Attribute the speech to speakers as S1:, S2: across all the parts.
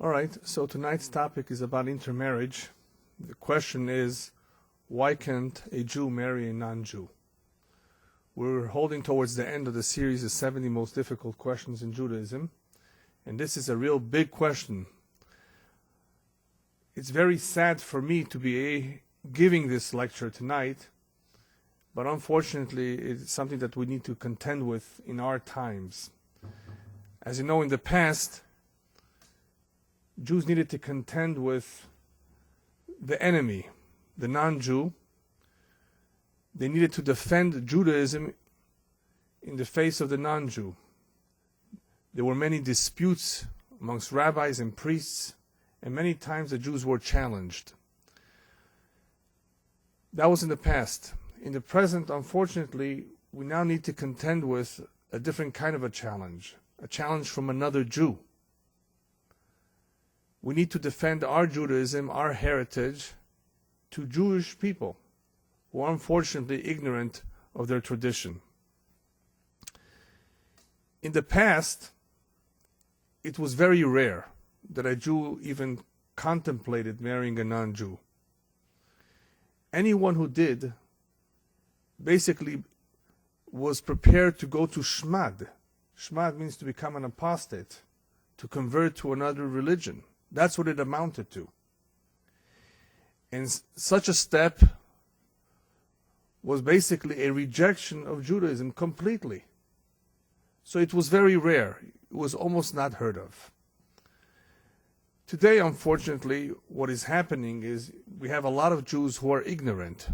S1: All right, so tonight's topic is about intermarriage. The question is, why can't a Jew marry a non-Jew? We're holding towards the end of the series of 70 most difficult questions in Judaism, and this is a real big question. It's very sad for me to be giving this lecture tonight, but unfortunately it's something that we need to contend with in our times. As you know, in the past, Jews needed to contend with the enemy, the non-Jew. They needed to defend Judaism in the face of the non-Jew. There were many disputes amongst rabbis and priests, and many times the Jews were challenged. That was in the past. In the present, unfortunately, we now need to contend with a different kind of a challenge from another Jew. We need to defend our Judaism, our heritage, to Jewish people who are unfortunately ignorant of their tradition. In the past, it was very rare that a Jew even contemplated marrying a non-Jew. Anyone who did basically was prepared to go to Shmad. Shmad means to become an apostate, to convert to another religion. That's what it amounted to. And such a step was basically a rejection of Judaism completely. So it was very rare. It was almost not heard of. Today, unfortunately, what is happening is we have a lot of Jews who are ignorant.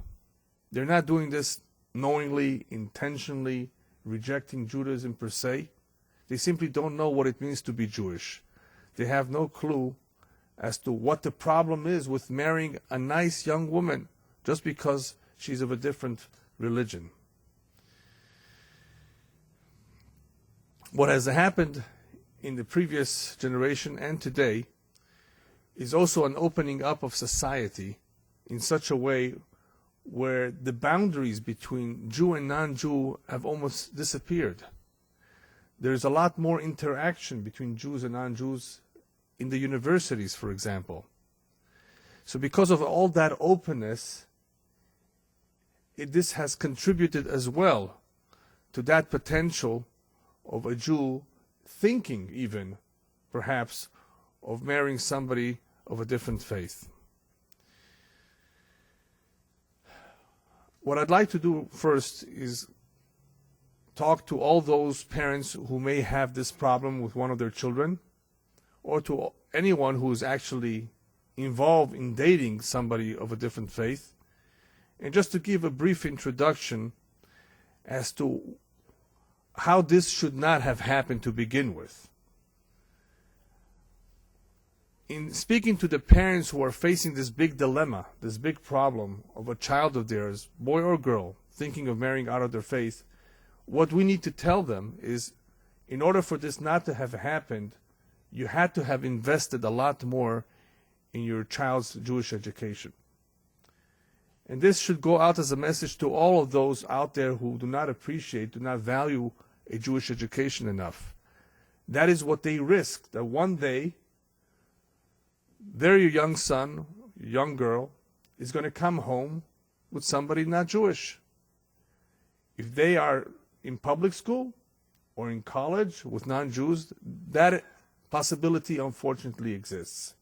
S1: They're not doing this knowingly, intentionally, rejecting Judaism per se. They simply don't know what it means to be Jewish. They have no clue as to what the problem is with marrying a nice young woman just because she's of a different religion. What has happened in the previous generation and today is also an opening up of society in such a way where the boundaries between Jew and non-Jew have almost disappeared. There's a lot more interaction between Jews and non-Jews in the universities, for example. So because of all that openness, this has contributed as well to that potential of a Jew thinking even, perhaps, of marrying somebody of a different faith. What I'd like to do first is talk to all those parents who may have this problem with one of their children, or to anyone who is actually involved in dating somebody of a different faith, and just to give a brief introduction as to how this should not have happened to begin with. In speaking to the parents who are facing this big dilemma, this big problem of a child of theirs, boy or girl, thinking of marrying out of their faith, what we need to tell them is, in order for this not to have happened, you had to have invested a lot more in your child's Jewish education. And this should go out as a message to all of those out there who do not appreciate, do not value a Jewish education enough. That is what they risk, that one day their young son, young girl, is going to come home with somebody not Jewish. If they are in public school or in college with non-Jews, that possibility unfortunately exists.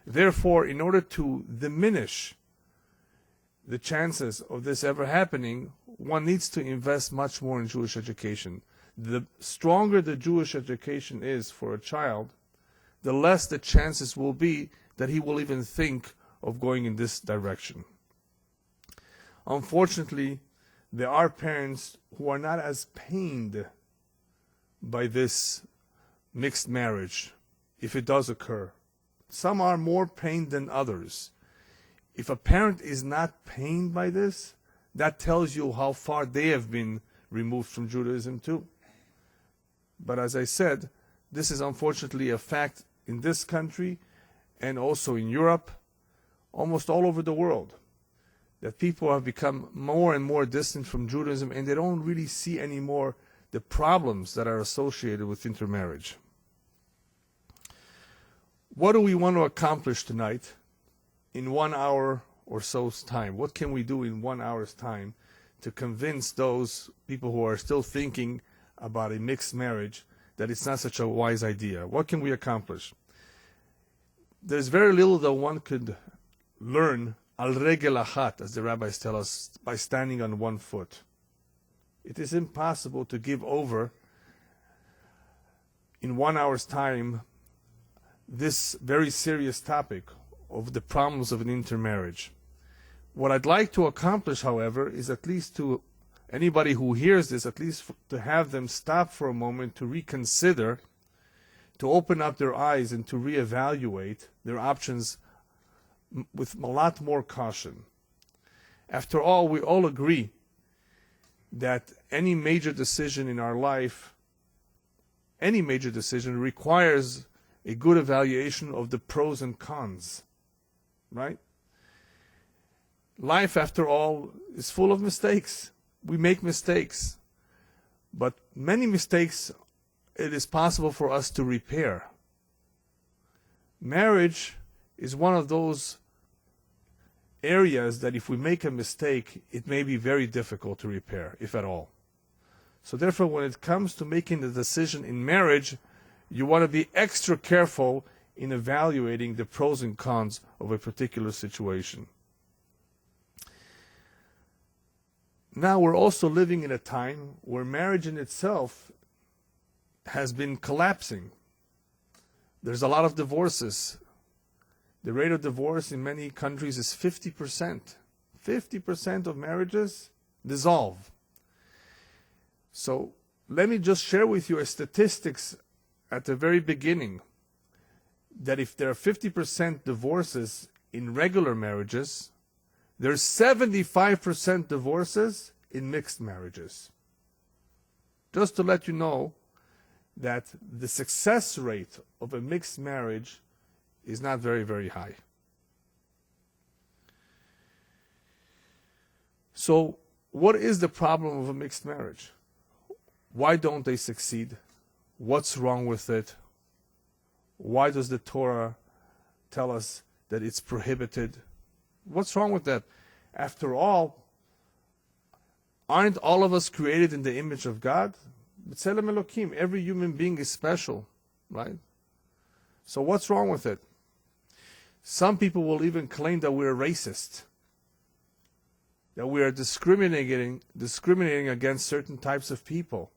S1: Therefore, in order to diminish the chances of this ever happening, one needs to invest much more in Jewish education. The stronger the Jewish education is for a child, the less the chances will be that he will even think of going in this direction. Unfortunately, there are parents who are not as pained by this mixed marriage, if it does occur. Some are more pained than others. If a parent is not pained by this, that tells you how far they have been removed from Judaism too. But as I said, this is unfortunately a fact in this country and also in Europe, almost all over the world, that people have become more and more distant from Judaism, and they don't really see anymore the problems that are associated with intermarriage. What do we want to accomplish tonight in 1 hour or so's time? What can we do in 1 hour's time to convince those people who are still thinking about a mixed marriage that it's not such a wise idea? What can we accomplish? There's very little that one could learn al regel achat, as the rabbis tell us, by standing on one foot. It is impossible to give over in 1 hour's time this very serious topic of the problems of an intermarriage. What I'd like to accomplish, however, is at least to anybody who hears this, at least to have them stop for a moment to reconsider, to open up their eyes and to reevaluate their options with a lot more caution. After all, we all agree that any major decision in our life, any major decision requires a good evaluation of the pros and cons, right? Life, after all, is full of mistakes. We make mistakes, but many mistakes it is possible for us to repair. Marriage is one of those areas that if we make a mistake, it may be very difficult to repair, if at all. So therefore, when it comes to making the decision in marriage, you want to be extra careful in evaluating the pros and cons of a particular situation. Now we're also living in a time where marriage in itself has been collapsing. There's a lot of divorces. The rate of divorce in many countries is 50%. 50% of marriages dissolve. So let me just share with you a statistics at the very beginning, that if there are 50% divorces in regular marriages, there's 75% divorces in mixed marriages. Just to let you know that the success rate of a mixed marriage is not very, very high. So, what is the problem of a mixed marriage? Why don't they succeed? What's wrong with it? Why does the Torah tell us that it's prohibited? What's wrong with that? After all, aren't all of us created in the image of God? B'tselem Elokim, every human being is special, right? So what's wrong with it? Some people will even claim that we're racist, that we are discriminating against certain types of people.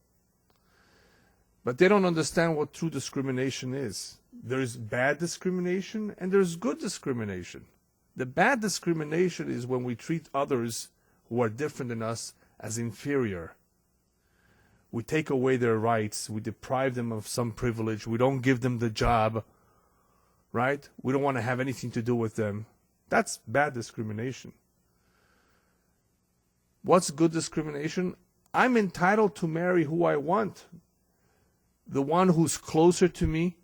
S1: But they don't understand what true discrimination is. There's bad discrimination and there's good discrimination. The bad discrimination is when we treat others who are different than us as inferior. We take away their rights. We deprive them of some privilege. We don't give them the job, right? We don't want to have anything to do with them. That's bad discrimination. What's good discrimination? I'm entitled to marry who I want. The one who's closer to me,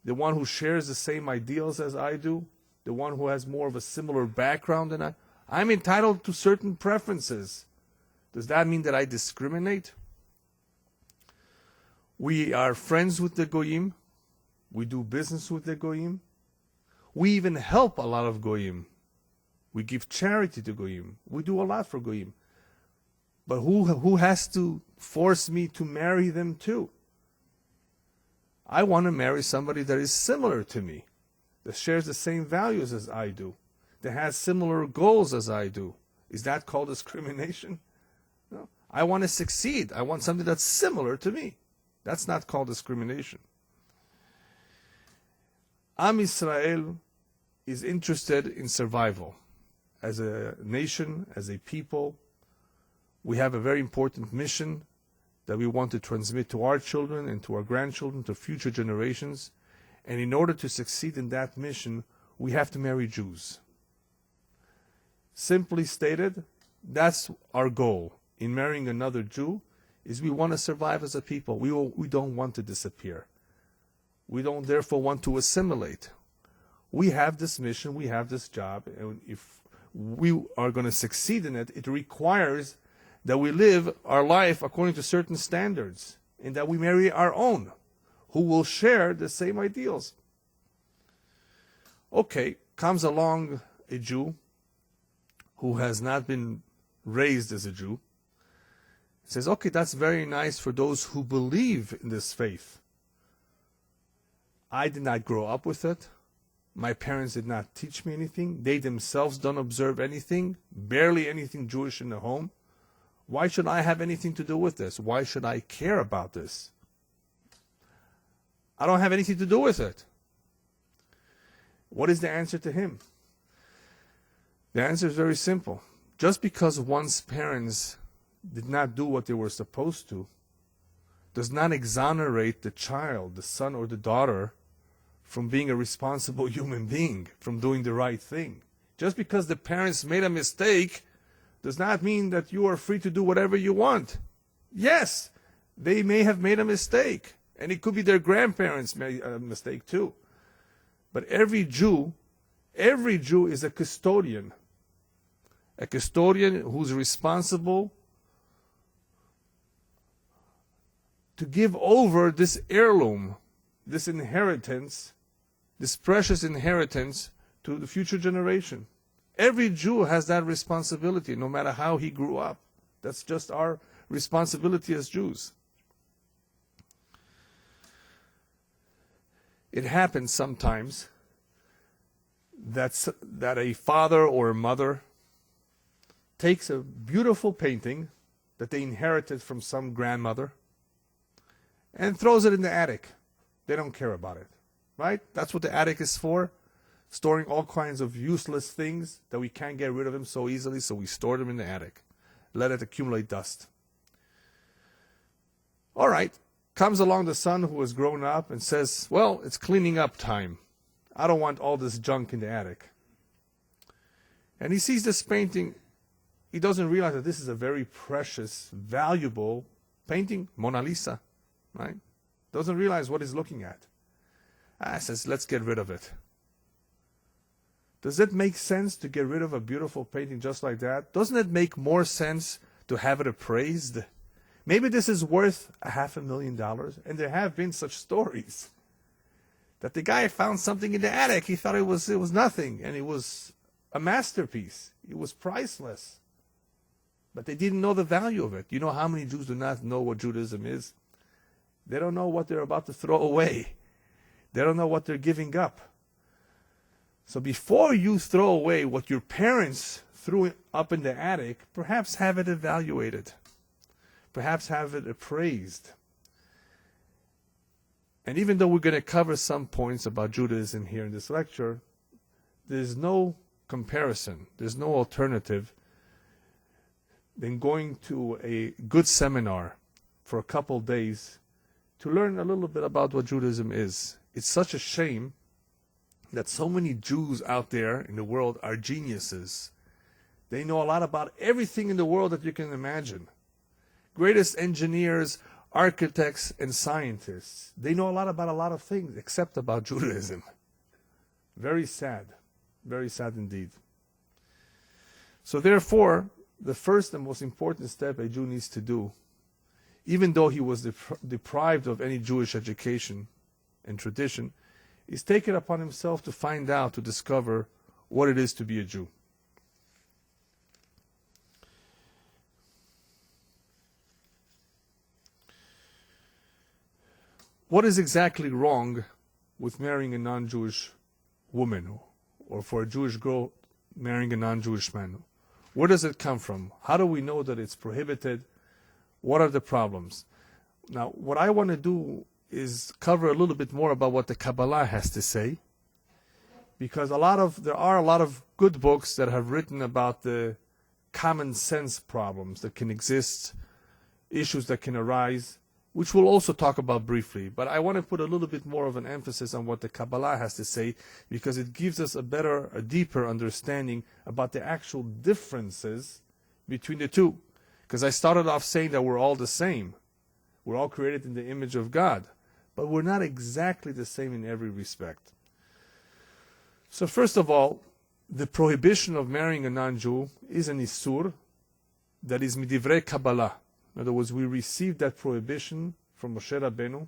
S1: the one who shares the same ideals as I do, the one who has more of a similar background than I. I'm entitled to certain preferences. Does that mean that I discriminate? We are friends with the Goyim. We do business with the Goyim. We even help a lot of Goyim. We give charity to Goyim. We do a lot for Goyim. But who has to force me to marry them too? I want to marry somebody that is similar to me, that shares the same values as I do, that has similar goals as I do. Is that called discrimination? No. I want to succeed. I want something that's similar to me. That's not called discrimination. Am Yisrael is interested in survival. As a nation, as a people, we have a very important mission that we want to transmit to our children and to our grandchildren, to future generations. And in order to succeed in that mission, we have to marry Jews. Simply stated, that's our goal in marrying another Jew, is we want to survive as a people. We don't want to disappear. We don't therefore want to assimilate. We have this mission, we have this job, and if we are going to succeed in it, it requires that we live our life according to certain standards, and that we marry our own, who will share the same ideals. Okay, comes along a Jew who has not been raised as a Jew. Says, okay, that's very nice for those who believe in this faith. I did not grow up with it. My parents did not teach me anything. They themselves don't observe anything, barely anything Jewish in the home. Why should I have anything to do with this? Why should I care about this? I don't have anything to do with it. What is the answer to him? The answer is very simple. Just because one's parents did not do what they were supposed to does not exonerate the child, the son or the daughter, from being a responsible human being, from doing the right thing. Just because the parents made a mistake does not mean that you are free to do whatever you want. Yes, they may have made a mistake, and it could be their grandparents made a mistake too. But every Jew is a custodian who's responsible to give over this heirloom, this inheritance, this precious inheritance to the future generation. Every Jew has that responsibility, no matter how he grew up. That's just our responsibility as Jews. It happens sometimes that a father or a mother takes a beautiful painting that they inherited from some grandmother and throws it in the attic. They don't care about it, right? That's what the attic is for, storing all kinds of useless things that we can't get rid of them so easily, so we store them in the attic. Let it accumulate dust. All right, comes along the son who has grown up and says, well, it's cleaning up time. I don't want all this junk in the attic. And he sees this painting. He doesn't realize that this is a very precious, valuable painting, Mona Lisa, right? Doesn't realize what he's looking at. Says, let's get rid of it. Does it make sense to get rid of a beautiful painting just like that? Doesn't it make more sense to have it appraised? Maybe this is worth $500,000, and there have been such stories that the guy found something in the attic. He thought it was nothing, and it was a masterpiece. It was priceless. But they didn't know the value of it. You know how many Jews do not know what Judaism is? They don't know what they're about to throw away. They don't know what they're giving up. So before you throw away what your parents threw up in the attic, perhaps have it evaluated. Perhaps have it appraised. And even though we're going to cover some points about Judaism here in this lecture, there's no comparison, there's no alternative than going to a good seminar for a couple days to learn a little bit about what Judaism is. It's such a shame that so many Jews out there in the world are geniuses. They know a lot about everything in the world that you can imagine. Greatest engineers, architects, and scientists. They know a lot about a lot of things except about Judaism. Very sad. Very sad indeed. So therefore, the first and most important step a Jew needs to do, even though he was deprived of any Jewish education and tradition, is take it upon himself to find out, to discover what it is to be a Jew. What is exactly wrong with marrying a non-Jewish woman, or for a Jewish girl marrying a non-Jewish man? Where does it come from? How do we know that it's prohibited? What are the problems? Now, what I want to do is cover a little bit more about what the Kabbalah has to say, because there are a lot of good books that have written about the common sense problems that can exist, issues that can arise, which we'll also talk about briefly. But I want to put a little bit more of an emphasis on what the Kabbalah has to say, because it gives us a deeper understanding about the actual differences between the two. Because I started off saying that we're all the same. We're all created in the image of God. But we're not exactly the same in every respect. So first of all, the prohibition of marrying a non-Jew is an isur that is midivrei Kabbalah. In other words, we received that prohibition from Moshe Rabbeinu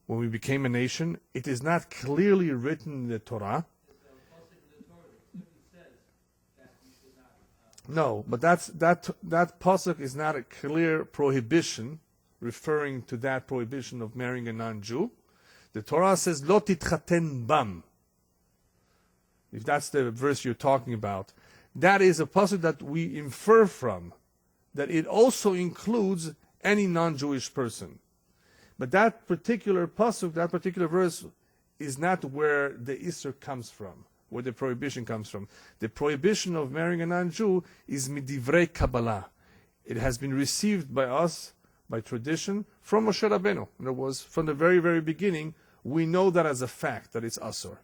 S1: when we became a nation. It is not clearly written in the Torah, No, but that pasuk is not a clear prohibition, referring to that prohibition of marrying a non-Jew. The Torah says, "Lo titchaten bam." If that's the verse you're talking about, that is a pasuk that we infer from, that it also includes any non-Jewish person. But that particular pasuk, that particular verse, is not where the Isser comes from, where the prohibition comes from. The prohibition of marrying a non-Jew is midivrei Kabbalah. It has been received by us, by tradition, from Moshe Rabbeinu. And it was from the very, very beginning. We know that as a fact, that it's Asur.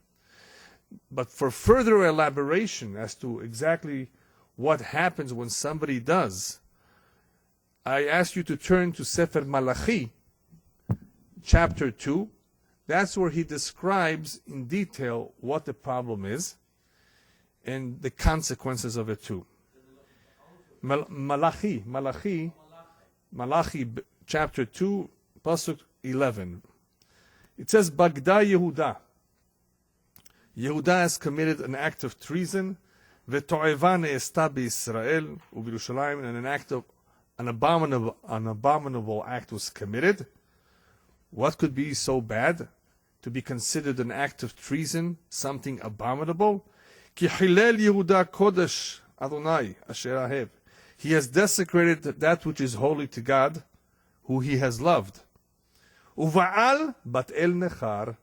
S1: But for further elaboration as to exactly what happens when somebody does, I ask you to turn to Sefer Malachi, chapter 2. That's where he describes in detail what the problem is and the consequences of it too. Malachi, chapter 2, pasuk 11. It says, Bagda Yehuda. Yehuda has committed an act of treason, v'to'eva ne'esta b'Yisrael u'b'Yerushalayim, and an abominable act was committed. What could be so bad to be considered an act of treason, something abominable? Ki hilel Yehuda kodesh Adonai asher ahev. He has desecrated that which is holy to God, who he has loved. Uva'al bat el nechar,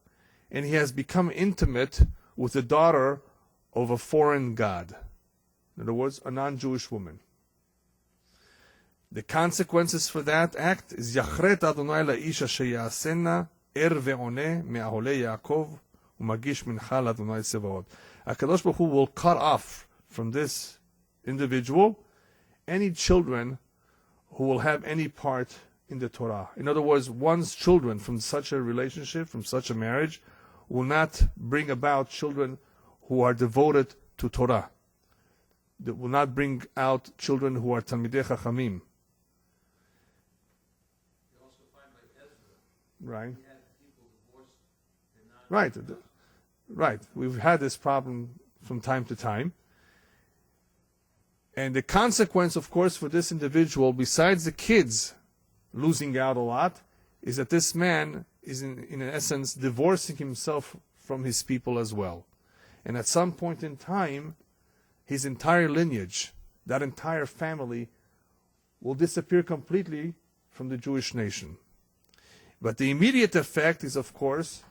S1: and he has become intimate with the daughter of a foreign god. In other words, a non-Jewish woman. The consequences for that act is Yachret Adonai la'ish asher ya'asena er ve'oneh me'aholei Yaakov u'magish mincha l'Adonai Tzevaot. HaKadosh Baruch Hu will cut off from this individual any children who will have any part in the Torah. In other words, one's children from such a relationship, from such a marriage, will not bring about children who are devoted to Torah. That will not bring out children who are Talmidei Chachamim. Right. Right. Right. We've had this problem from time to time. And the consequence, of course, for this individual, besides the kids losing out a lot, is that this man is, in essence, divorcing himself from his people as well. And at some point in time, his entire lineage, that entire family, will disappear completely from the Jewish nation. But the immediate effect is, of course,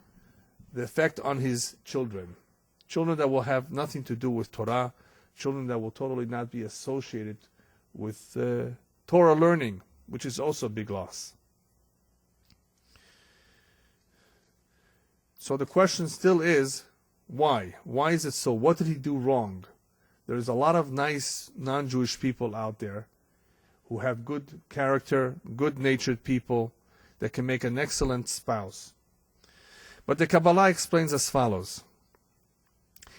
S1: the effect on his children. Children that will have nothing to do with Torah, children that will totally not be associated with Torah learning, which is also a big loss. So the question still is, why? Why is it so? What did he do wrong? There's a lot of nice non-Jewish people out there who have good character, good-natured people that can make an excellent spouse. But the Kabbalah explains as follows.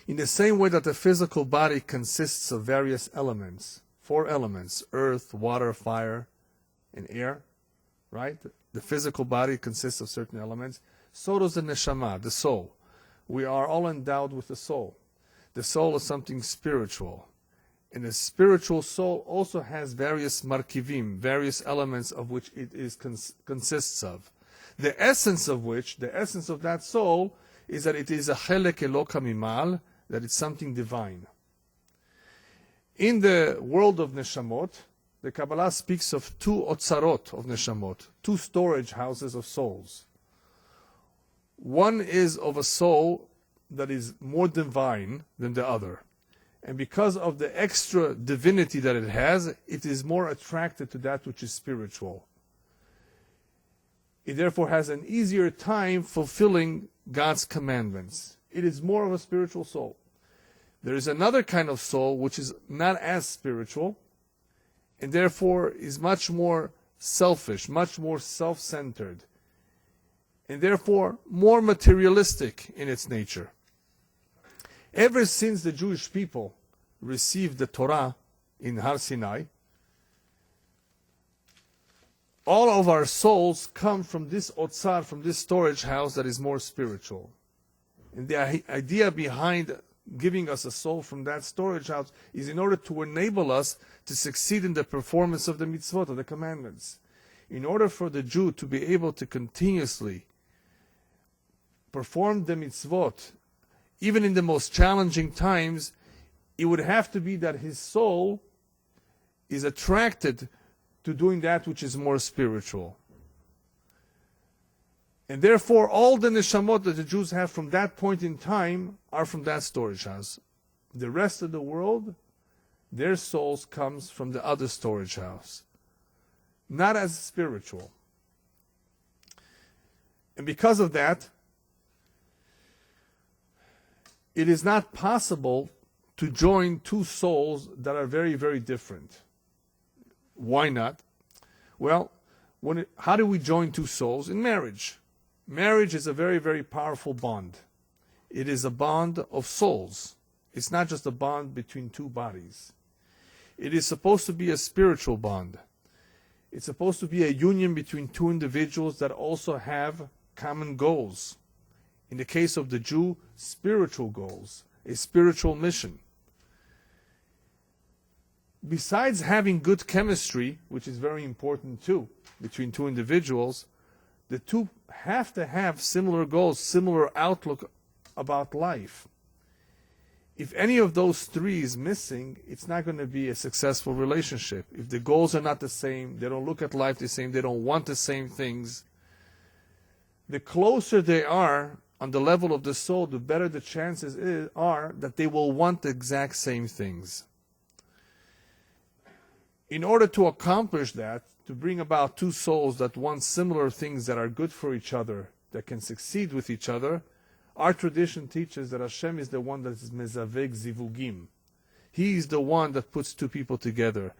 S1: In the same way that the physical body consists of various elements, 4 elements, earth, water, fire, and air, right? The physical body consists of certain elements. So does the neshama, the soul. We are all endowed with the soul. The soul is something spiritual. And the spiritual soul also has various markivim, various elements of which it is consists of. The essence of which, the essence of that soul, is that it is a chelek eloka mimal, that it's something divine. In the world of neshamot, the Kabbalah speaks of 2 otzarot of neshamot, 2 storage houses of souls. One is of a soul that is more divine than the other. And because of the extra divinity that it has, it is more attracted to that which is spiritual. It therefore has an easier time fulfilling God's commandments. It is more of a spiritual soul. There is another kind of soul which is not as spiritual, and therefore is much more selfish, much more self-centered, and therefore more materialistic in its nature. Ever since the Jewish people received the Torah in Har Sinai, all of our souls come from this otzar, from this storage house that is more spiritual. And the idea behind giving us a soul from that storage house is in order to enable us to succeed in the performance of the mitzvot, of the commandments. In order for the Jew to be able to continuously perform the mitzvot, even in the most challenging times, it would have to be that his soul is attracted to doing that which is more spiritual. And therefore, all the neshamot that the Jews have from that point in time are from that storage house. The rest of the world, their souls comes from the other storage house. Not as spiritual. And because of that, it is not possible to join two souls that are very, very different. Why not? Well, how do we join two souls? In marriage. Marriage is a very, very powerful bond. It is a bond of souls. It's not just a bond between two bodies. It is supposed to be a spiritual bond. It's supposed to be a union between two individuals that also have common goals. In the case of the Jew, spiritual goals, a spiritual mission. Besides having good chemistry, which is very important too, between two individuals, the two have to have similar goals, similar outlook about life. If any of those three is missing, it's not going to be a successful relationship. If the goals are not the same, they don't look at life the same, they don't want the same things, the closer they are on the level of the soul, the better the chances are that they will want the exact same things. In order to accomplish that, to bring about two souls that want similar things that are good for each other, that can succeed with each other, our tradition teaches that Hashem is the one that is mezaveg zivugim. He is the one that puts two people together.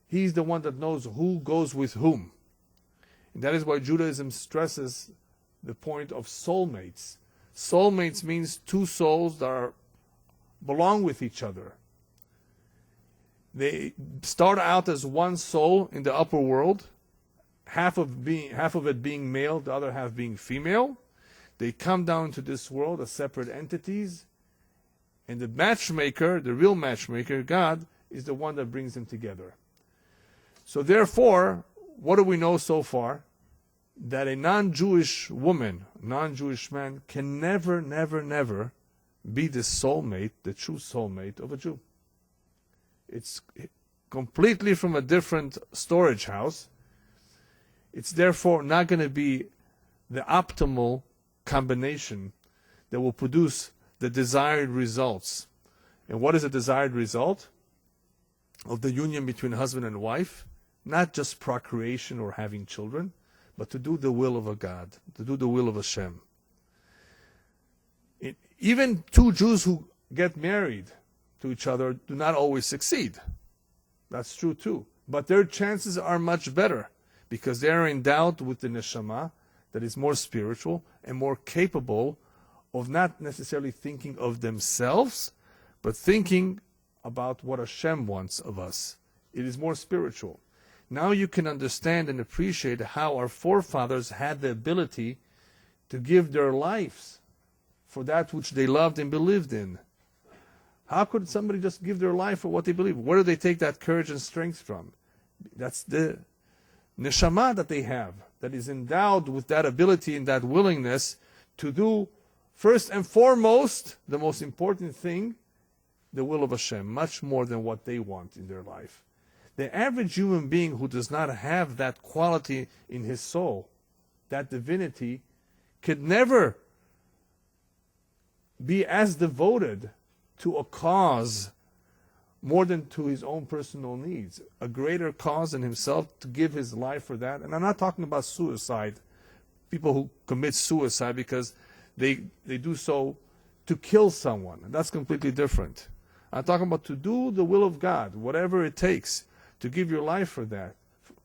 S1: He is the one that knows who goes with whom. And that is why Judaism stresses the point of soulmates. Soulmates means two souls that belong with each other. They start out as one soul in the upper world, half of it being male, the other half being female. They come down to this world as separate entities, and the matchmaker, the real matchmaker, God, is the one that brings them together. So therefore, what do we know so far? That a non-Jewish woman, non-Jewish man, can never, never, never be the soulmate, the true soulmate of a Jew. It's completely from a different storage house. It's therefore not going to be the optimal combination that will produce the desired results. And what is the desired result of the union between husband and wife? Not just procreation or having children, but to do the will of a God, to do the will of Hashem. Even two Jews who get married to each other do not always succeed. That's true too. But their chances are much better because they are endowed with the neshama that is more spiritual and more capable of not necessarily thinking of themselves, but thinking about what Hashem wants of us. It is more spiritual. Now you can understand and appreciate how our forefathers had the ability to give their lives for that which they loved and believed in. How could somebody just give their life for what they believe? Where do they take that courage and strength from? That's the neshama that they have, that is endowed with that ability and that willingness to do, first and foremost, the most important thing, the will of Hashem, much more than what they want in their life. The average human being who does not have that quality in his soul, that divinity, could never be as devoted to a cause more than to his own personal needs. A greater cause in himself to give his life for that. And I'm not talking about suicide. People who commit suicide because they do so to kill someone. That's completely different. I'm talking about to do the will of God, whatever it takes, to give your life for that,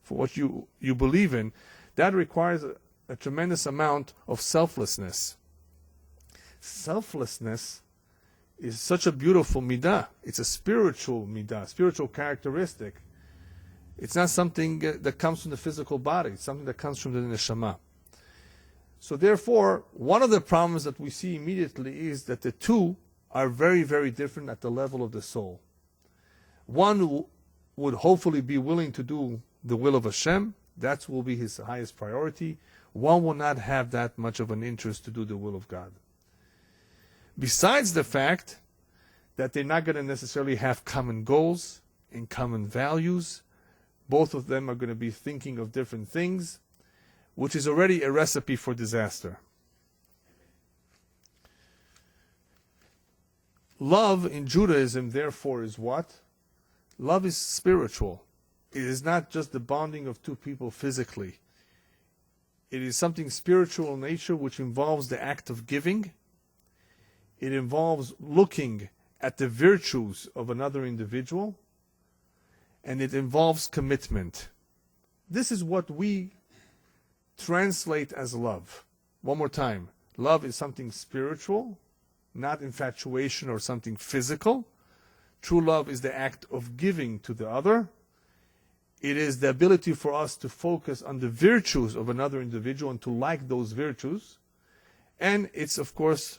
S1: for what you believe in. That requires a tremendous amount of selflessness. Selflessness is such a beautiful midah. It's a spiritual midah, spiritual characteristic. It's not something that comes from the physical body. It's something that comes from the neshama. So therefore, one of the problems that we see immediately is that the two are very, very different at the level of the soul. One would hopefully be willing to do the will of Hashem. That will be his highest priority. One will not have that much of an interest to do the will of God. Besides the fact that they're not going to necessarily have common goals and common values, both of them are going to be thinking of different things, which is already a recipe for disaster. Love in Judaism, therefore, is what? Love is spiritual. It is not just the bonding of two people physically. It is something spiritual in nature which involves the act of giving. It involves looking at the virtues of another individual. And it involves commitment. This is what we translate as love. One more time. Love is something spiritual, not infatuation or something physical. True love is the act of giving to the other. It is the ability for us to focus on the virtues of another individual and to like those virtues. And it's, of course,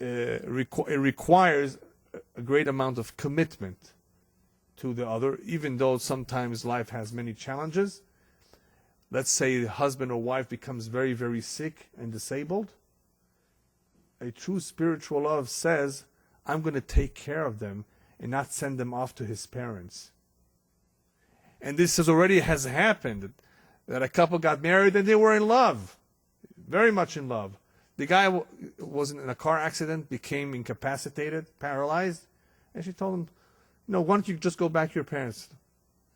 S1: it requires a great amount of commitment to the other, even though sometimes life has many challenges. Let's say the husband or wife becomes very, very sick and disabled. A true spiritual love says, I'm going to take care of them and not send them off to his parents. And this already has happened, that a couple got married and they were in love, very much in love. The guy was in a car accident, became incapacitated, paralyzed, and she told him, no, why don't you just go back to your parents?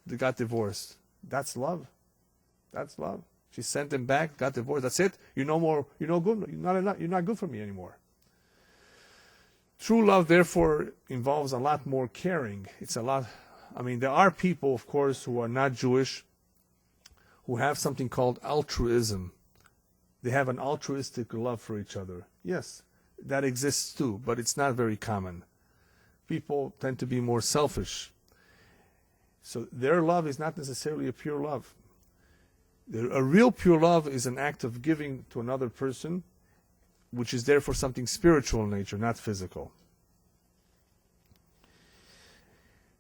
S1: They got divorced. That's love. That's love. She sent him back, got divorced. That's it. You're no more. You're no good. You're not good for me anymore. True love, therefore, involves a lot more caring. It's a lot. I mean, there are people, of course, who are not Jewish, who have something called altruism. They have an altruistic love for each other. Yes, that exists too, but it's not very common. People tend to be more selfish. So their love is not necessarily a pure love. A real pure love is an act of giving to another person, which is therefore something spiritual in nature, not physical.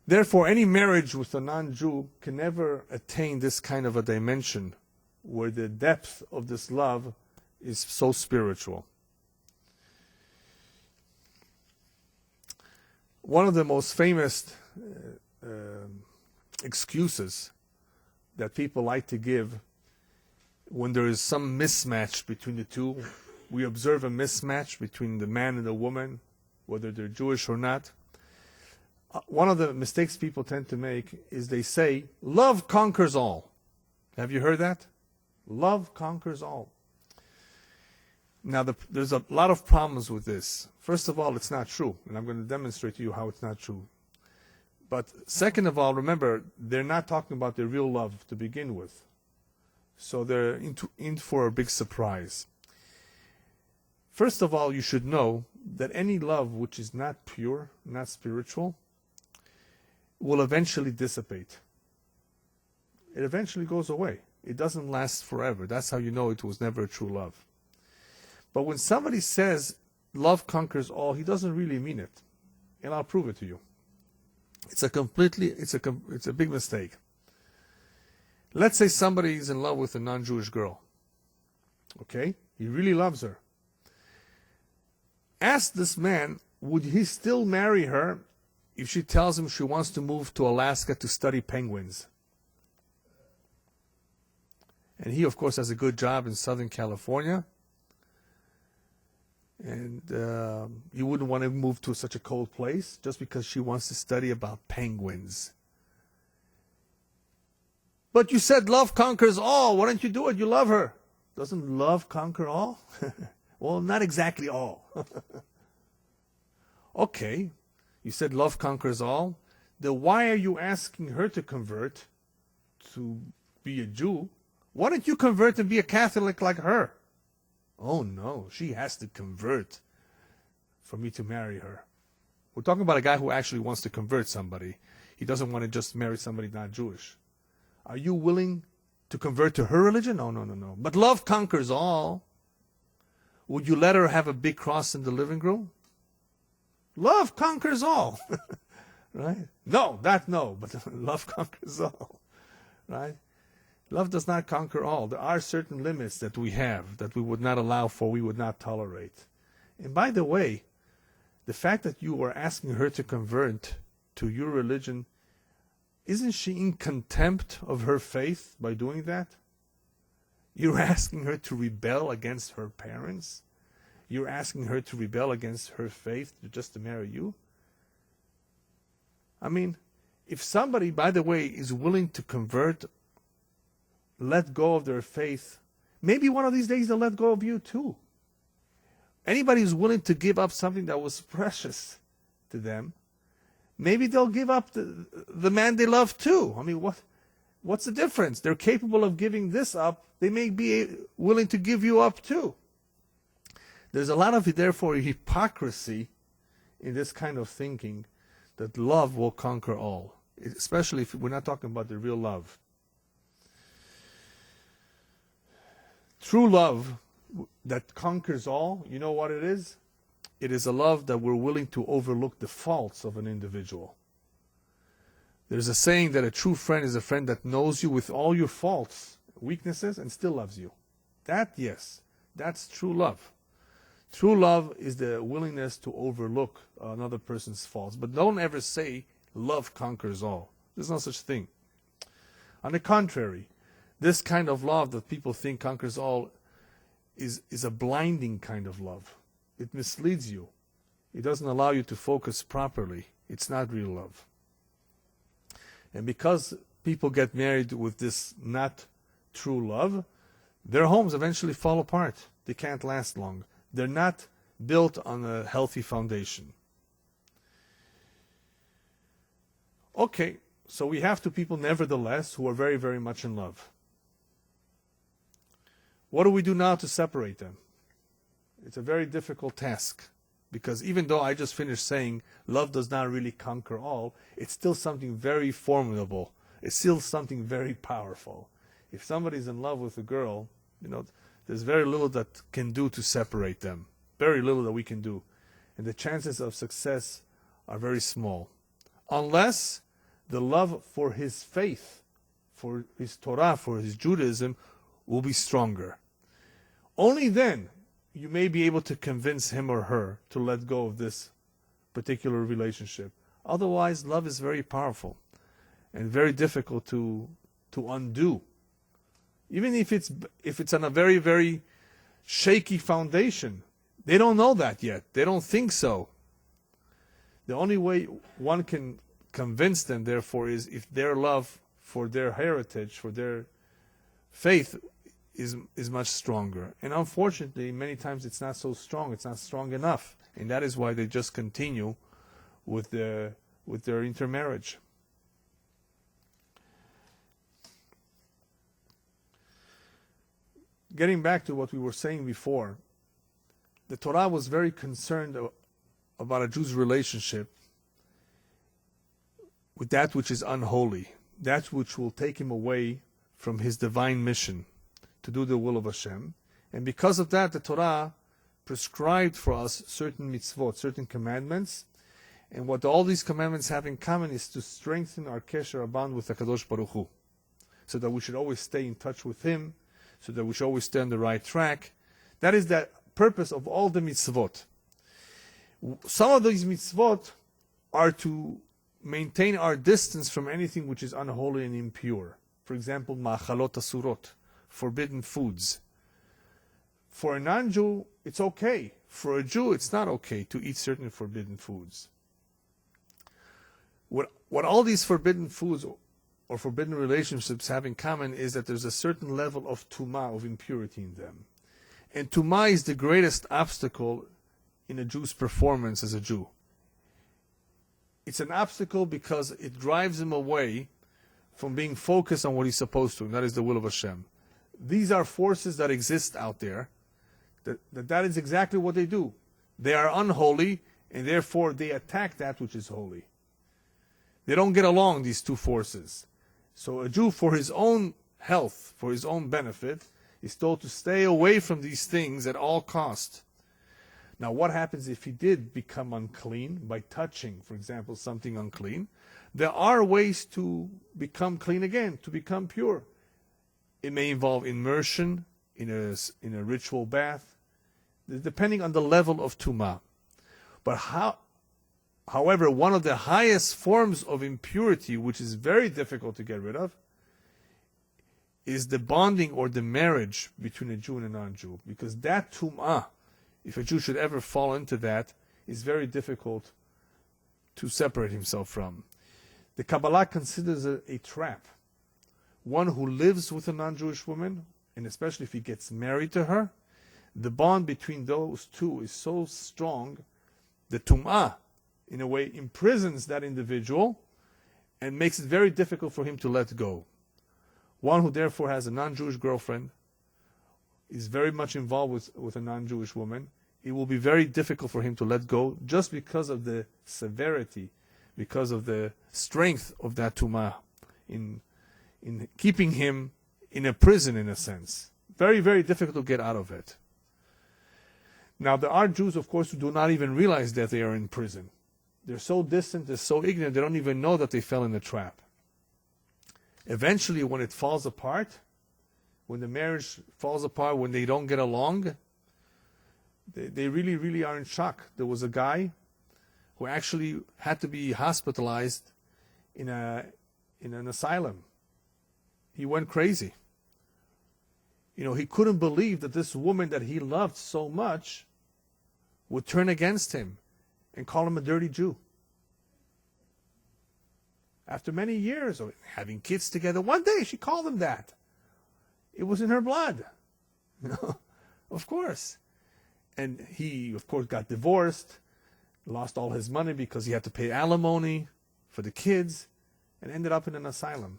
S1: Therefore, any marriage with a non-Jew can never attain this kind of a dimension where the depth of this love is so spiritual. One of the most famous excuses that people like to give when there is some mismatch between the two, we observe a mismatch between the man and the woman, whether they're Jewish or not. One of the mistakes people tend to make is they say, love conquers all. Have you heard that? Love conquers all. Now, there's a lot of problems with this. First of all, it's not true, and I'm going to demonstrate to you how it's not true. But second of all, remember, they're not talking about their real love to begin with. So they're in for a big surprise. First of all, you should know that any love which is not pure, not spiritual, will eventually dissipate. It eventually goes away. It doesn't last forever. That's how you know it was never a true love. But when somebody says love conquers all, he doesn't really mean it. And I'll prove it to you. It's a big mistake. Let's say somebody is in love with a non-Jewish girl. Okay? He really loves her. Ask this man, would he still marry her if she tells him she wants to move to Alaska to study penguins? And he, of course, has a good job in Southern California. And you wouldn't want to move to such a cold place just because she wants to study about penguins. But you said love conquers all. Why don't you do it? You love her. Doesn't love conquer all? Well, not exactly all. Okay. You said love conquers all. Then why are you asking her to convert to be a Jew? Why don't you convert and be a Catholic like her? Oh no, she has to convert for me to marry her. We're talking about a guy who actually wants to convert somebody. He doesn't want to just marry somebody not Jewish. Are you willing to convert to her religion? No. But love conquers all. Would you let her have a big cross in the living room? Love conquers all. Right? No, but love conquers all. Right? Love does not conquer all. There are certain limits that we have that we would not allow for, we would not tolerate. And by the way, the fact that you are asking her to convert to your religion, isn't she in contempt of her faith by doing that? You're asking her to rebel against her parents? You're asking her to rebel against her faith just to marry you? I mean, if somebody, by the way, is willing to convert, let go of their faith, maybe one of these days they'll let go of you too. Anybody who's willing to give up something that was precious to them, maybe they'll give up the man they love too. I mean, what's the difference? They're capable of giving this up. They may be willing to give you up too. There's a lot of, therefore, hypocrisy in this kind of thinking that love will conquer all, especially if we're not talking about the real love. True love that conquers all, you know what it is? It is a love that we're willing to overlook the faults of an individual. There's a saying that a true friend is a friend that knows you with all your faults, weaknesses, and still loves you. That, yes, that's true love. True love is the willingness to overlook another person's faults. But don't ever say love conquers all. There's no such thing. On the contrary, this kind of love that people think conquers all is a blinding kind of love. It misleads you. It doesn't allow you to focus properly. It's not real love. And because people get married with this not true love, their homes eventually fall apart. They can't last long. They're not built on a healthy foundation. Okay, so we have two people, nevertheless, who are very, very much in love. What do we do now to separate them? It's a very difficult task, because even though I just finished saying love does not really conquer all, it's still something very formidable. It's still something very powerful. If somebody's in love with a girl, there's very little that can do to separate them. Very little that we can do. And the chances of success are very small. Unless the love for his faith, for his Torah, for his Judaism, will be stronger. Only then you may be able to convince him or her to let go of this particular relationship. Otherwise, love is very powerful and very difficult to undo. Even if it's on a very, very shaky foundation. They don't know that yet. They don't think so. The only way one can convince them, therefore, is if their love for their heritage, for their faith, is much stronger. And unfortunately, many times it's not so strong. It's not strong enough. And that is why they just continue with their intermarriage. Getting back to what we were saying before, the Torah was very concerned about a Jew's relationship with that which is unholy, that which will take him away from his divine mission to do the will of Hashem. And because of that, the Torah prescribed for us certain mitzvot, certain commandments. And what all these commandments have in common is to strengthen our kesher, our bond with HaKadosh Baruch Hu, so that we should always stay in touch with Him, so that we should always stay on the right track. That is the purpose of all the mitzvot. Some of these mitzvot are to maintain our distance from anything which is unholy and impure. For example, ma'achalot asurot, forbidden foods. For a non-Jew, it's okay. For a Jew, it's not okay to eat certain forbidden foods. What all these forbidden foods or forbidden relationships have in common is that there's a certain level of tumah, of impurity in them. And tumah is the greatest obstacle in a Jew's performance as a Jew. It's an obstacle because it drives him away from being focused on what he's supposed to, and that is the will of Hashem. These are forces that exist out there. That is exactly what they do. They are unholy, and therefore they attack that which is holy. They don't get along, these two forces. So a Jew, for his own health, for his own benefit, is told to stay away from these things at all cost. Now, what happens if he did become unclean by touching, for example, something unclean? There are ways to become clean again, to become pure. It may involve immersion in a ritual bath, depending on the level of tumah. But however, one of the highest forms of impurity, which is very difficult to get rid of, is the bonding or the marriage between a Jew and a non-Jew. Because that tumah, if a Jew should ever fall into that, is very difficult to separate himself from. The Kabbalah considers it a trap. One who lives with a non-Jewish woman, and especially if he gets married to her, the bond between those two is so strong, the tum'ah, in a way, imprisons that individual and makes it very difficult for him to let go. One who therefore has a non-Jewish girlfriend, is very much involved with a non-Jewish woman, it will be very difficult for him to let go just because of the severity, because of the strength of that tum'ah in keeping him in a prison, in a sense. Very, very difficult to get out of it. Now, there are Jews, of course, who do not even realize that they are in prison. They're so distant, they're so ignorant, they don't even know that they fell in the trap. Eventually, when it falls apart, when the marriage falls apart, when they don't get along, they really, really are in shock. There was a guy who actually had to be hospitalized in an asylum. He went crazy. He couldn't believe that this woman that he loved so much would turn against him and call him a dirty Jew. After many years of having kids together, one day she called him that. It was in her blood. Of course. And he, of course, got divorced, lost all his money because he had to pay alimony for the kids, and ended up in an asylum.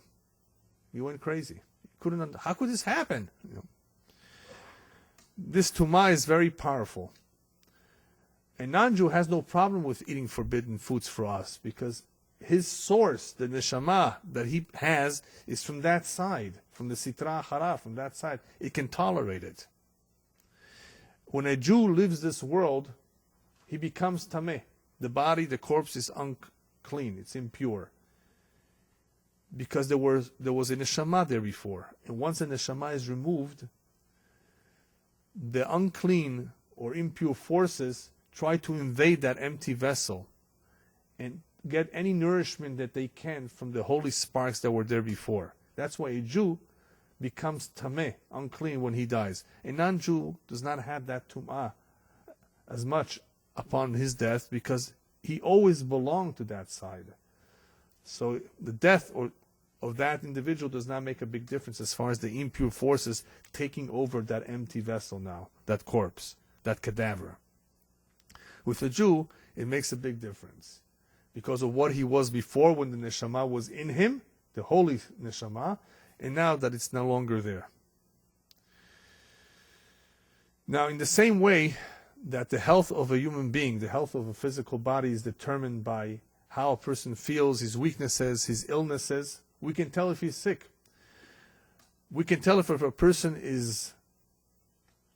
S1: He went crazy. How could this happen? This tumah is very powerful. A non-Jew has no problem with eating forbidden foods for us because his source, the neshama that he has, is from that side, from the sitra hara, from that side. It can tolerate it. When a Jew lives this world, he becomes tameh. The body, the corpse is unclean, it's impure. Because there was a neshama there before. And once a neshama is removed, the unclean or impure forces try to invade that empty vessel and get any nourishment that they can from the holy sparks that were there before. That's why a Jew becomes tameh, unclean, when he dies. A non-Jew does not have that tum'ah as much upon his death because he always belonged to that side. So the death of that individual does not make a big difference as far as the impure forces taking over that empty vessel now, that corpse, that cadaver. With a Jew, it makes a big difference because of what he was before when the neshama was in him, the holy neshama, and now that it's no longer there. Now, in the same way that the health of a human being, the health of a physical body is determined by how a person feels, his weaknesses, his illnesses, we can tell if he's sick. We can tell if a person is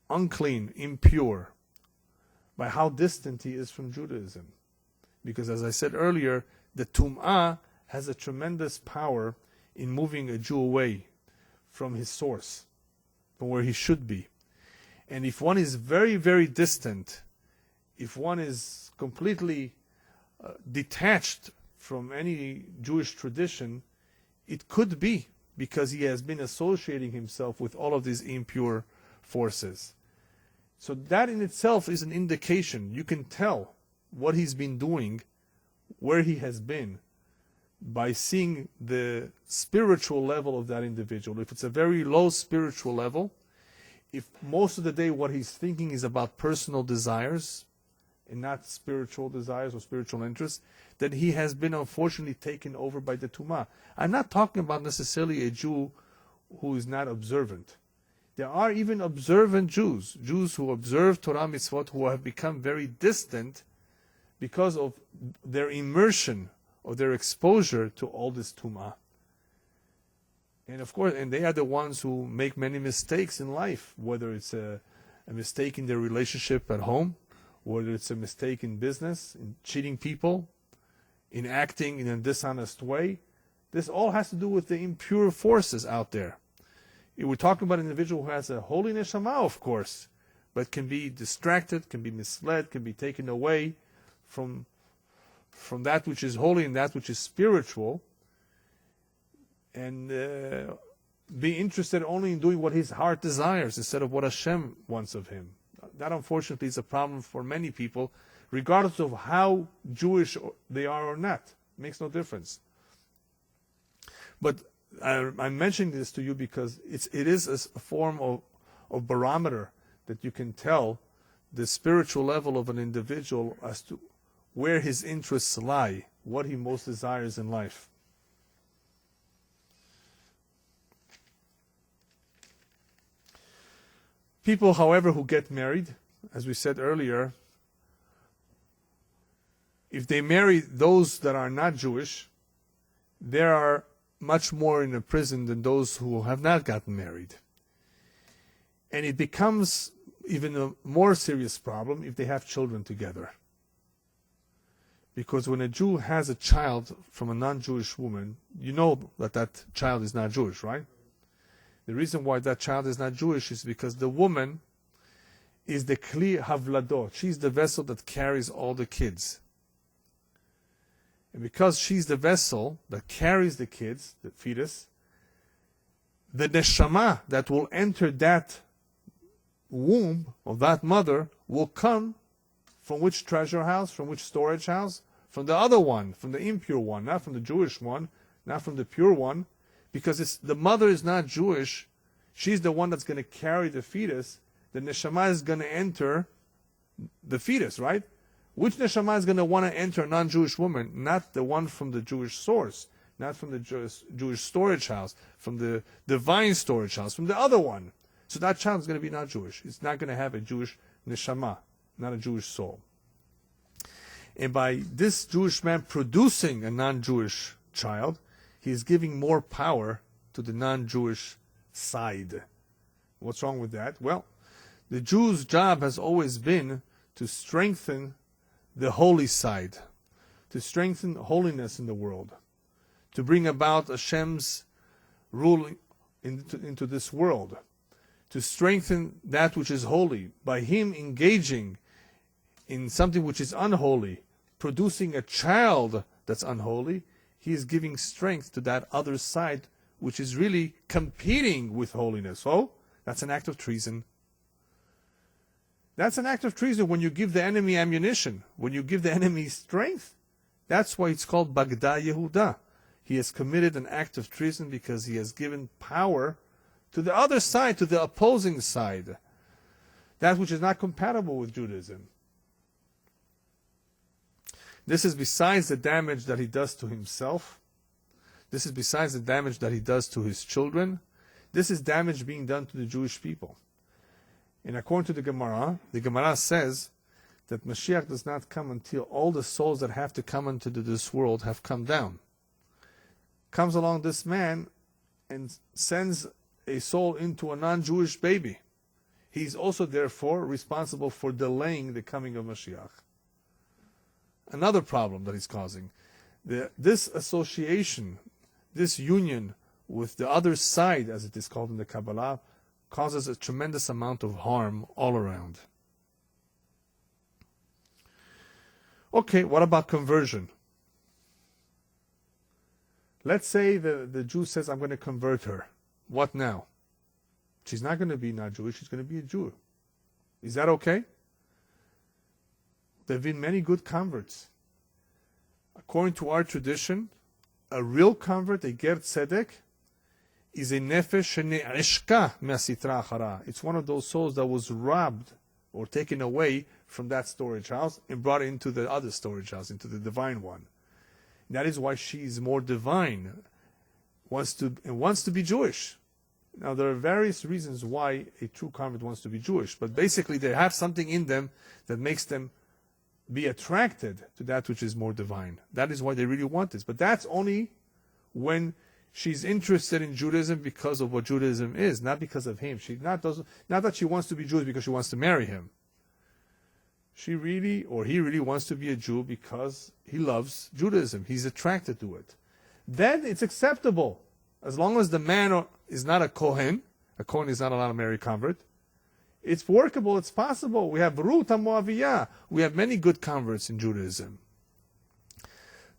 S1: unclean, impure, by how distant he is from Judaism. Because as I said earlier, the tum'ah has a tremendous power in moving a Jew away from his source, from where he should be. And if one is very, very distant, if one is completely detached from any Jewish tradition, it could be because he has been associating himself with all of these impure forces. So that in itself is an indication. You can tell what he's been doing, where he has been, by seeing the spiritual level of that individual. If it's a very low spiritual level, if most of the day what he's thinking is about personal desires and not spiritual desires or spiritual interests, then he has been unfortunately taken over by the tumah. I'm not talking about necessarily a Jew who is not observant. There are even observant Jews, Jews who observe Torah mitzvot, who have become very distant because of their immersion or their exposure to all this tumah. And of course, and they are the ones who make many mistakes in life, whether it's a mistake in their relationship at home, whether it's a mistake in business, in cheating people, in acting in a dishonest way. This all has to do with the impure forces out there. We're talking about an individual who has a holy neshama, of course, but can be distracted, can be misled, can be taken away from that which is holy and that which is spiritual, and be interested only in doing what his heart desires instead of what Hashem wants of him. That, unfortunately, is a problem for many people, regardless of how Jewish they are or not. It makes no difference. But I'm mentioning this to you because it is a form of barometer that you can tell the spiritual level of an individual as to where his interests lie, what he most desires in life. People, however, who get married, as we said earlier, if they marry those that are not Jewish, they are much more in a prison than those who have not gotten married. And it becomes even a more serious problem if they have children together. Because when a Jew has a child from a non-Jewish woman, you know that that child is not Jewish, right? The reason why that child is not Jewish is because the woman is the kli havladot. She's the vessel that carries all the kids. And because she's the vessel that carries the kids, the fetus, the neshama that will enter that womb of that mother will come from which treasure house, from which storage house? From the other one, from the impure one, not from the Jewish one, not from the pure one. Because the mother is not Jewish, she's the one that's going to carry the fetus. The neshama is going to enter the fetus, right? Which neshama is going to want to enter a non-Jewish woman? Not the one from the Jewish source, not from the Jewish storage house, from the divine storage house, from the other one. So that child is going to be not Jewish. It's not going to have a Jewish neshama, not a Jewish soul. And by this Jewish man producing a non-Jewish child, he is giving more power to the non-Jewish side. What's wrong with that? Well, the Jew's job has always been to strengthen the holy side, to strengthen holiness in the world, to bring about Hashem's rule into this world, to strengthen that which is holy. By him engaging in something which is unholy, producing a child that's unholy, he is giving strength to that other side, which is really competing with holiness. Oh, that's an act of treason. That's an act of treason when you give the enemy ammunition, when you give the enemy strength. That's why it's called Bagda Yehuda. He has committed an act of treason because he has given power to the other side, to the opposing side. That which is not compatible with Judaism. This is besides the damage that he does to himself. This is besides the damage that he does to his children. This is damage being done to the Jewish people. And according to the Gemara says that Mashiach does not come until all the souls that have to come into this world have come down. Comes along this man and sends a soul into a non-Jewish baby. He's also therefore responsible for delaying the coming of Mashiach. Another problem that he's causing. This association, this union with the other side, as it is called in the Kabbalah, causes a tremendous amount of harm all around. Okay, what about conversion? Let's say the Jew says, I'm going to convert her. What now? She's not going to be not Jewish, she's going to be a Jew. Is that okay? There have been many good converts. According to our tradition, a real convert, a ger tzedek, is a nefesh shene'eshka me'asitra achara. It's one of those souls that was robbed or taken away from that storage house and brought into the other storage house, into the divine one. And that is why she is more divine, wants to be Jewish. Now there are various reasons why a true convert wants to be Jewish, but basically they have something in them that makes them be attracted to that which is more divine. That is why they really want this. But that's only when she's interested in Judaism because of what Judaism is, not because of him. Not that she wants to be Jewish because she wants to marry him. She really, or he really wants to be a Jew because he loves Judaism. He's attracted to it. Then it's acceptable. As long as the man is not a Kohen is not allowed to marry a convert, it's workable, it's possible. We have Ruth HaMoaviyah. We have many good converts in Judaism.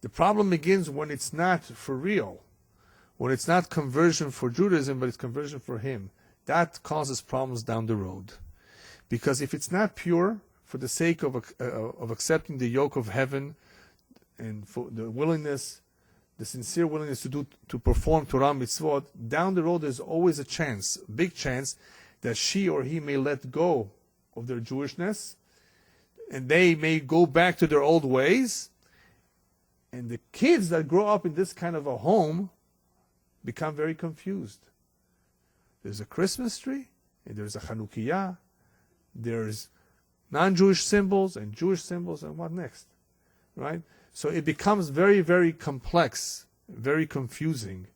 S1: The problem begins when it's not for real. When it's not conversion for Judaism, but it's conversion for him. That causes problems down the road. Because if it's not pure, for the sake of accepting the yoke of heaven, and for the willingness, the sincere willingness to perform Torah mitzvot, down the road there's always a chance, a big chance, that she or he may let go of their Jewishness, and they may go back to their old ways, and the kids that grow up in this kind of a home become very confused. There's a Christmas tree, and there's a Chanukiah, there's non-Jewish symbols and Jewish symbols, and what next? Right? So it becomes very, very complex, very confusing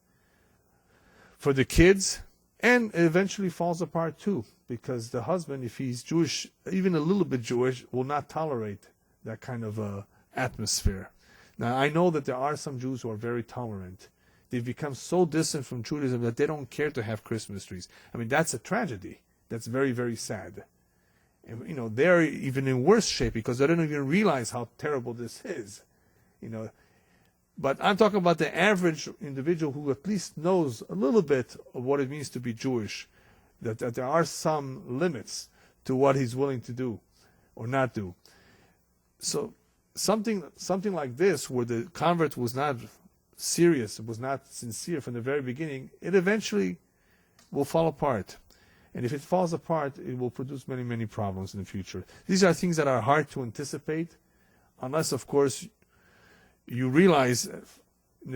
S1: for the kids, and it eventually falls apart too, because the husband, if he's Jewish, even a little bit Jewish, will not tolerate that kind of atmosphere. Now, I know that there are some Jews who are very tolerant. They've become so distant from Judaism that they don't care to have Christmas trees. I mean, that's a tragedy. That's very, very sad. And, they're even in worse shape because they don't even realize how terrible this is. But I'm talking about the average individual who at least knows a little bit of what it means to be Jewish, that there are some limits to what he's willing to do or not do. So something like this, where the convert was not serious, was not sincere from the very beginning, it eventually will fall apart. And if it falls apart, it will produce many, many problems in the future. These are things that are hard to anticipate, unless, of course, you realize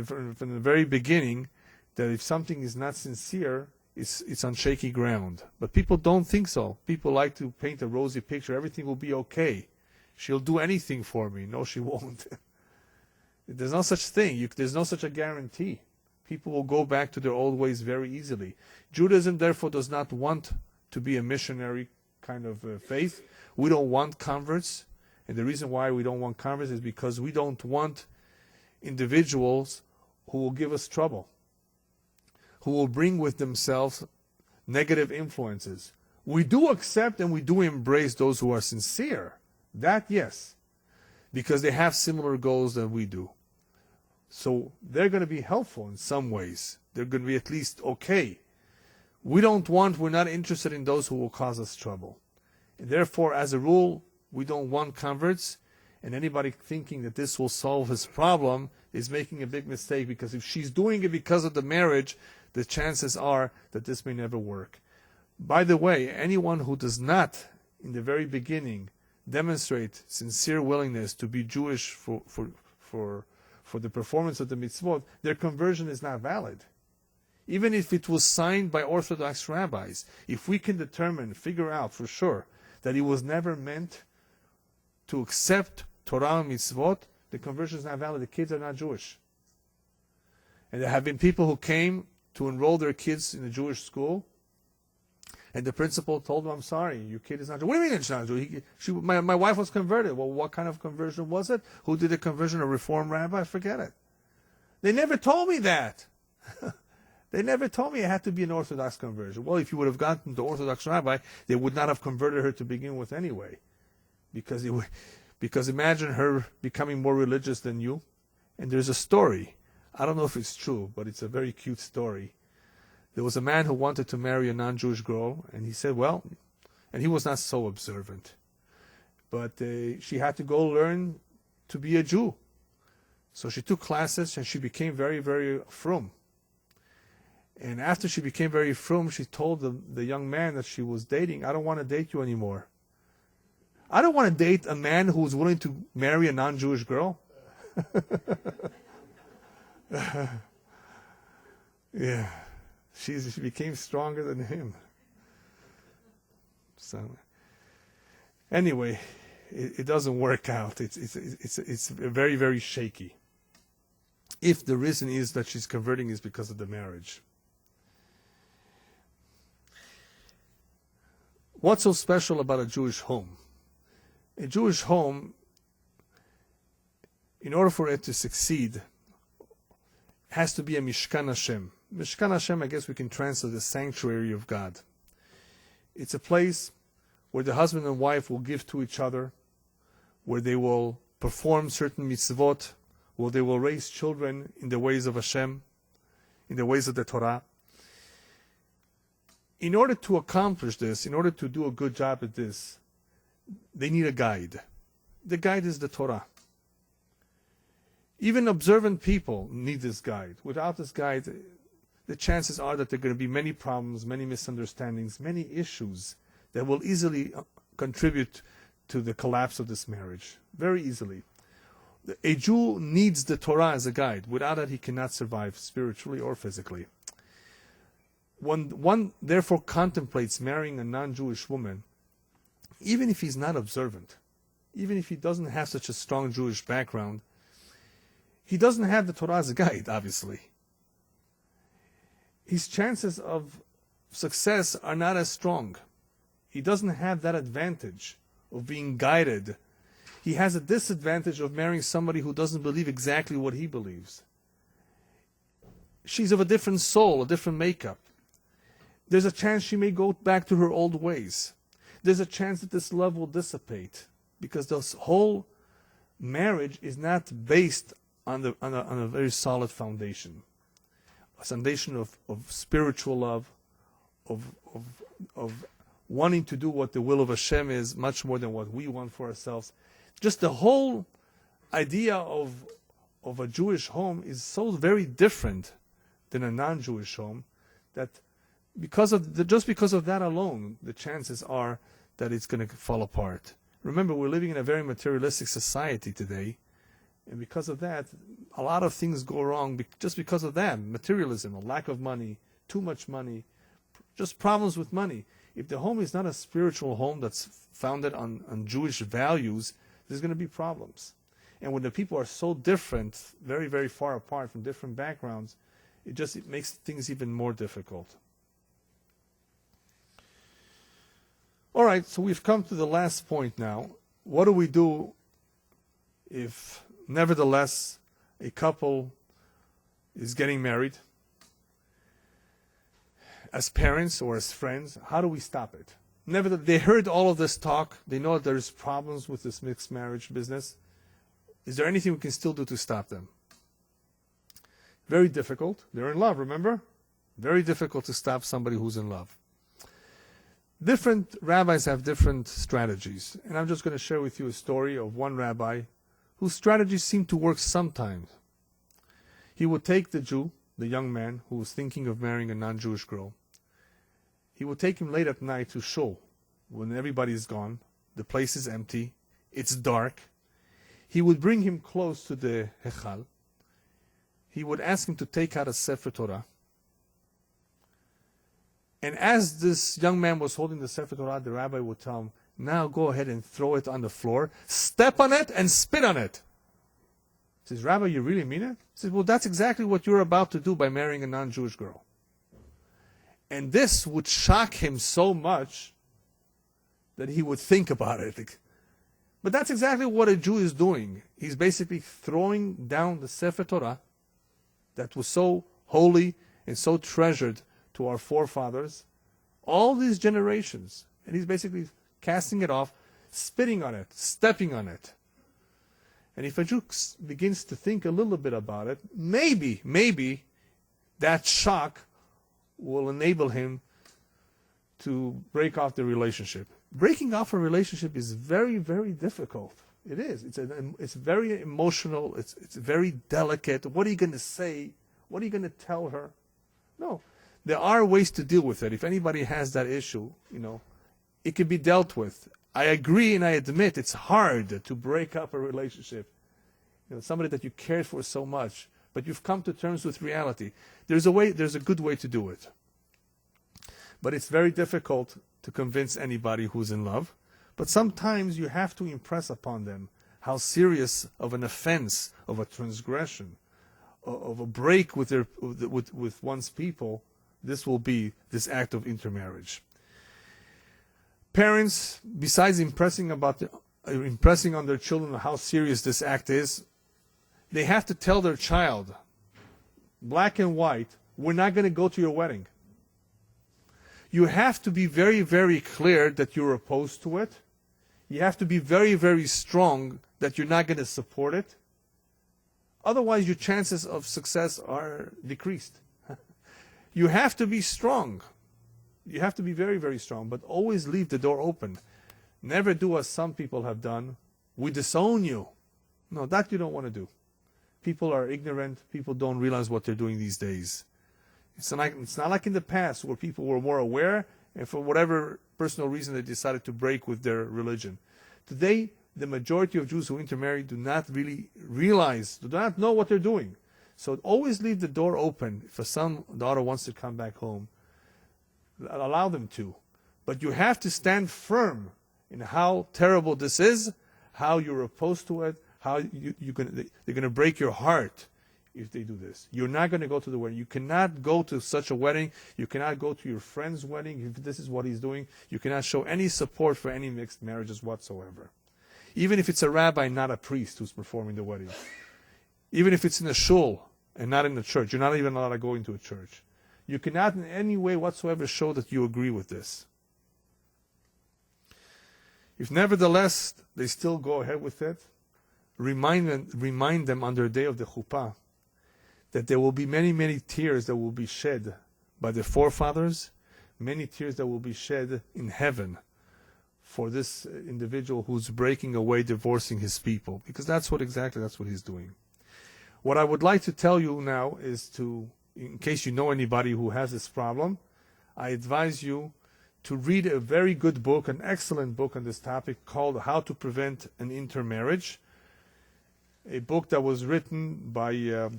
S1: from the very beginning that if something is not sincere, it's on shaky ground. But people don't think so. People like to paint a rosy picture. Everything will be okay. She'll do anything for me. No, she won't. There's no such thing. There's no such a guarantee. People will go back to their old ways very easily. Judaism, therefore, does not want to be a missionary kind of faith. We don't want converts. And the reason why we don't want converts is because we don't want individuals who will give us trouble, who will bring with themselves negative influences. We do accept and we do embrace those who are sincere. That, yes, because they have similar goals than we do. So they're going to be helpful in some ways. They're going to be at least okay. We're not interested in those who will cause us trouble. And therefore, as a rule, we don't want converts. And anybody thinking that this will solve his problem is making a big mistake, because if she's doing it because of the marriage, the chances are that this may never work. By the way, anyone who does not, in the very beginning, demonstrate sincere willingness to be Jewish for the performance of the mitzvot, their conversion is not valid. Even if it was signed by Orthodox rabbis, if we can figure out for sure that it was never meant to accept Torah and mitzvot, the conversion is not valid. The kids are not Jewish. And there have been people who came to enroll their kids in a Jewish school, and the principal told them, I'm sorry, your kid is not Jewish. What do you mean it's not Jewish? My wife was converted. Well, what kind of conversion was it? Who did the conversion? A Reform rabbi? Forget it. They never told me that. They never told me it had to be an Orthodox conversion. Well, if you would have gotten the Orthodox rabbi, they would not have converted her to begin with anyway. Because imagine her becoming more religious than you. And there's a story. I don't know if it's true, but it's a very cute story. There was a man who wanted to marry a non-Jewish girl, and he said, and he was not so observant, but she had to go learn to be a Jew. So she took classes, and she became very, very frum. And after she became very frum, she told the young man that she was dating, I don't want to date you anymore. I don't want to date a man who's willing to marry a non-Jewish girl. Yeah. She became stronger than him. So, anyway, it doesn't work out. It's very, very shaky. If the reason is that she's converting is because of the marriage. What's so special about a Jewish home? A Jewish home, in order for it to succeed, has to be a Mishkan Hashem. Mishkan Hashem, I guess we can translate the sanctuary of God. It's a place where the husband and wife will give to each other, where they will perform certain mitzvot, where they will raise children in the ways of Hashem, in the ways of the Torah. In order to accomplish this, in order to do a good job at this, they need a guide. The guide is the Torah. Even observant people need this guide. Without this guide, the chances are that there are going to be many problems, many misunderstandings, many issues that will easily contribute to the collapse of this marriage. Very easily. A Jew needs the Torah as a guide. Without it, he cannot survive spiritually or physically. One therefore contemplates marrying a non-Jewish woman, even if he's not observant, even if he doesn't have such a strong Jewish background, he doesn't have the Torah as a guide, obviously. His chances of success are not as strong. He doesn't have that advantage of being guided. He has a disadvantage of marrying somebody who doesn't believe exactly what he believes. She's of a different soul, a different makeup. There's a chance she may go back to her old ways. There's a chance that this love will dissipate because this whole marriage is not based on a very solid foundation. A foundation of spiritual love, of wanting to do what the will of Hashem is much more than what we want for ourselves. Just the whole idea of a Jewish home is so very different than a non-Jewish home that just because of that alone, the chances are that it's going to fall apart. Remember, we're living in a very materialistic society today, and because of that, a lot of things go wrong just because of that. Materialism, a lack of money, too much money, just problems with money. If the home is not a spiritual home that's founded on Jewish values, there's going to be problems. And when the people are so different, very, very far apart from different backgrounds, it makes things even more difficult. All right, so we've come to the last point now. What do we do if, nevertheless, a couple is getting married? As parents or as friends, how do we stop it? Nevertheless, they heard all of this talk. They know that there's problems with this mixed marriage business. Is there anything we can still do to stop them? Very difficult. They're in love, remember? Very difficult to stop somebody who's in love. Different rabbis have different strategies. And I'm just going to share with you a story of one rabbi whose strategies seem to work sometimes. He would take the Jew, the young man who was thinking of marrying a non-Jewish girl. He would take him late at night to shul when everybody's gone. The place is empty. It's dark. He would bring him close to the Hechal. He would ask him to take out a Sefer Torah. And as this young man was holding the Sefer Torah, the rabbi would tell him, now go ahead and throw it on the floor, step on it, and spit on it. He says, Rabbi, you really mean it? He says, well, that's exactly what you're about to do by marrying a non-Jewish girl. And this would shock him so much that he would think about it. But that's exactly what a Jew is doing. He's basically throwing down the Sefer Torah that was so holy and so treasured to our forefathers, all these generations. And he's basically casting it off, spitting on it, stepping on it. And if a Jew begins to think a little bit about it, maybe that shock will enable him to break off the relationship. Breaking off a relationship is very, very difficult. It is. It's very emotional. It's very delicate. What are you going to say? What are you going to tell her? No. There are ways to deal with it. If anybody has that issue, it can be dealt with. I agree and I admit it's hard to break up a relationship. Somebody that you cared for so much, but you've come to terms with reality. There's a good way to do it. But it's very difficult to convince anybody who's in love. But sometimes you have to impress upon them how serious of an offense, of a transgression, of a break with one's people, this will be, this act of intermarriage. Parents, besides impressing impressing on their children how serious this act is, they have to tell their child, black and white, we're not going to go to your wedding. You have to be very, very clear that you're opposed to it. You have to be very, very strong that you're not going to support it. Otherwise, your chances of success are decreased. You have to be strong. You have to be very, very strong, but always leave the door open. Never do as some people have done. We disown you. No, that you don't want to do. People are ignorant. People don't realize what they're doing these days. It's not like in the past where people were more aware and for whatever personal reason they decided to break with their religion. Today, the majority of Jews who intermarry do not really realize, do not know what they're doing. So always leave the door open. If a son or daughter wants to come back home, allow them to. But you have to stand firm in how terrible this is, how you're opposed to it, how they're going to break your heart if they do this. You're not going to go to the wedding. You cannot go to such a wedding. You cannot go to your friend's wedding if this is what he's doing. You cannot show any support for any mixed marriages whatsoever. Even if it's a rabbi, not a priest, who's performing the wedding. Even if it's in a shul and not in the church. You're not even allowed to go into a church. You cannot in any way whatsoever show that you agree with this. If nevertheless they still go ahead with it, remind them on their day of the chuppah that there will be many, many tears that will be shed by the forefathers, many tears that will be shed in heaven for this individual who's breaking away, divorcing his people, because that's what he's doing. What I would like to tell you now is in case you know anybody who has this problem, I advise you to read a very good book, an excellent book on this topic called How to Prevent an Intermarriage, a book that was written by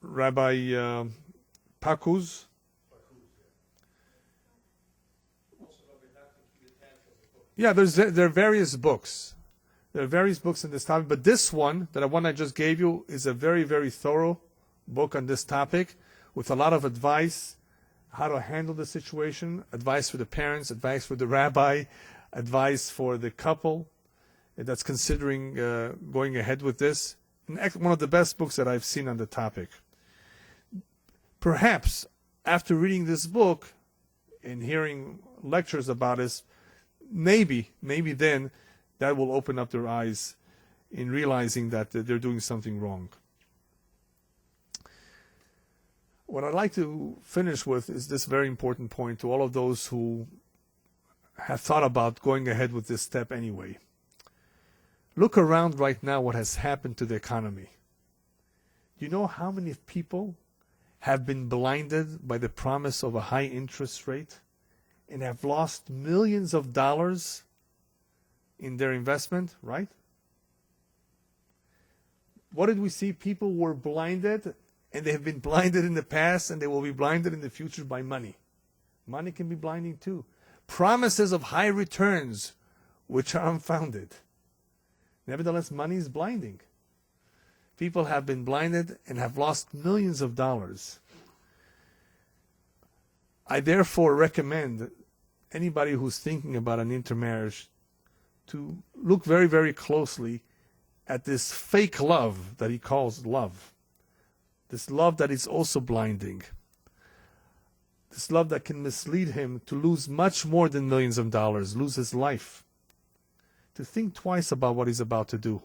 S1: Rabbi Pakuz. Yeah, there are various books. There are various books on this topic, but this one, the one I just gave you, is a very, very thorough book on this topic with a lot of advice, how to handle the situation, advice for the parents, advice for the rabbi, advice for the couple that's considering going ahead with this. One of the best books that I've seen on the topic. Perhaps after reading this book and hearing lectures about this, maybe then that will open up their eyes in realizing that they're doing something wrong. What I'd like to finish with is this very important point to all of those who have thought about going ahead with this step anyway. Look around right now what has happened to the economy. Do you know how many people have been blinded by the promise of a high interest rate and have lost millions of dollars in their investment, right? What did we see? People were blinded, and they have been blinded in the past, and they will be blinded in the future by money. Money can be blinding too. Promises of high returns, which are unfounded. Nevertheless, money is blinding. People have been blinded and have lost millions of dollars. I therefore recommend anybody who's thinking about an intermarriage to look very, very closely at this fake love that he calls love. This love that is also blinding. This love that can mislead him to lose much more than millions of dollars, lose his life. To think twice about what he's about to do.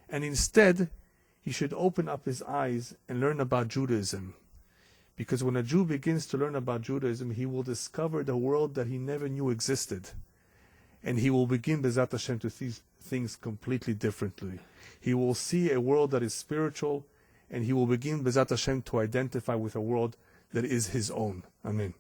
S1: And instead, he should open up his eyes and learn about Judaism. Because when a Jew begins to learn about Judaism, he will discover the world that he never knew existed. And he will begin, B'ezrat Hashem, to see things completely differently. He will see a world that is spiritual, and he will begin, B'ezrat Hashem, to identify with a world that is his own. Amen.